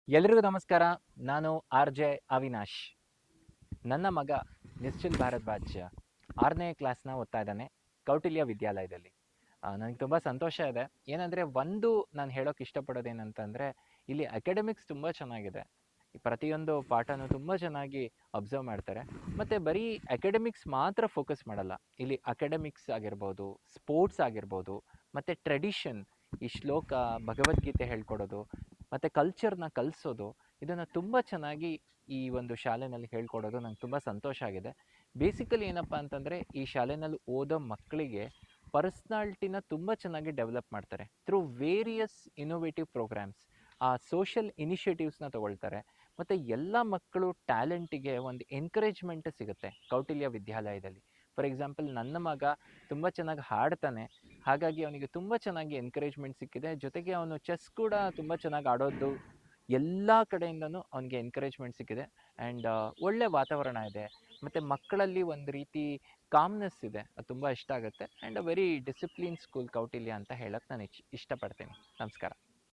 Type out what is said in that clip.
ಎಲ್ರಿಗೂ ನಮಸ್ಕಾರ. ನಾನು RJ ಅವಿನಾಶ್. ನನ್ನ ಮಗ ನಿಶ್ಚಿಲ್ ಭಾರದ್ವಾಜ್ 6ನೇ ಕ್ಲಾಸ್ನ ಓದ್ತಾ ಇದ್ದಾನೆ ಕೌಟಿಲ್ಯ ವಿದ್ಯಾಲಯದಲ್ಲಿ. ನನಗೆ ತುಂಬ ಸಂತೋಷ ಇದೆ. ಏನಂದರೆ ನಾನು ಹೇಳೋಕೆ ಇಷ್ಟಪಡೋದೇನಂತಂದರೆ, ಇಲ್ಲಿ ಅಕಾಡೆಮಿಕ್ಸ್ ತುಂಬ ಚೆನ್ನಾಗಿದೆ. ಪ್ರತಿಯೊಂದು ಪಾಠನೂ ತುಂಬ ಚೆನ್ನಾಗಿ ಅಬ್ಸರ್ವ್ ಮಾಡ್ತಾರೆ. ಮತ್ತು ಬರೀ ಅಕಾಡೆಮಿಕ್ಸ್ ಮಾತ್ರ ಫೋಕಸ್ ಮಾಡಲ್ಲ. ಇಲ್ಲಿ ಅಕಾಡೆಮಿಕ್ಸ್ ಆಗಿರ್ಬೋದು, ಸ್ಪೋರ್ಟ್ಸ್ ಆಗಿರ್ಬೋದು, ಮತ್ತು ಟ್ರೆಡಿಷನ್, ಈ ಶ್ಲೋಕ, ಭಗವದ್ಗೀತೆ ಹೇಳ್ಕೊಡೋದು, ಮತ್ತು ಕಲ್ಚರ್ನ ಕಲಿಸೋದು, ಇದನ್ನು ತುಂಬ ಚೆನ್ನಾಗಿ ಈ ಒಂದು ಶಾಲೆಯಲ್ಲಿ ಹೇಳ್ಕೊಡೋದು ನಂಗೆ ತುಂಬ ಸಂತೋಷ ಆಗಿದೆ. ಬೇಸಿಕಲಿ ಏನಪ್ಪ ಅಂತಂದರೆ, ಈ ಶಾಲೆಯಲ್ಲಿ ಓದೋ ಮಕ್ಕಳಿಗೆ ಪರ್ಸ್ನಾಲಿಟಿನ ತುಂಬ ಚೆನ್ನಾಗಿ ಡೆವಲಪ್ ಮಾಡ್ತಾರೆ ಥ್ರೂ ವೇರಿಯಸ್ ಇನೋವೇಟಿವ್ ಪ್ರೋಗ್ರಾಮ್ಸ್. ಆ ಸೋಷಿಯಲ್ ಇನಿಷಿಯೇಟಿವ್ಸ್ನ ತೊಗೊಳ್ತಾರೆ. ಮತ್ತು ಎಲ್ಲ ಮಕ್ಕಳು ಟ್ಯಾಲೆಂಟಿಗೆ ಒಂದು ಎನ್ಕರೇಜ್ಮೆಂಟ್ ಸಿಗುತ್ತೆ ಕೌಟಿಲ್ಯ ವಿದ್ಯಾಲಯದಲ್ಲಿ. ಫಾರ್ ಎಕ್ಸಾಂಪಲ್, ನನ್ನ ಮಗ ತುಂಬ ಚೆನ್ನಾಗಿ ಹಾಡ್ತಾನೆ, ಹಾಗಾಗಿ ಅವನಿಗೆ ತುಂಬ ಚೆನ್ನಾಗಿ ಎನ್ಕರೇಜ್ಮೆಂಟ್ ಸಿಕ್ಕಿದೆ. ಜೊತೆಗೆ ಅವನು ಚೆಸ್ ಕೂಡ ತುಂಬ ಚೆನ್ನಾಗಿ ಆಡೋದು, ಎಲ್ಲ ಕಡೆಯಿಂದನೂ ಅವನಿಗೆ ಎನ್ಕರೇಜ್ಮೆಂಟ್ ಸಿಕ್ಕಿದೆ. ಆ್ಯಂಡ್ ಒಳ್ಳೆ ವಾತಾವರಣ ಇದೆ, ಮತ್ತು ಮಕ್ಕಳಲ್ಲಿ ಒಂದು ರೀತಿ ಕಾಮ್ನೆಸ್ ಇದೆ. ಅದು ತುಂಬ ಇಷ್ಟ ಆಗುತ್ತೆ. And a very discipline school Kautilya ಅಂತ ಹೇಳಕ್ಕೆ ನಾನು ಇಷ್ಟಪಡ್ತೀನಿ. ನಮಸ್ಕಾರ.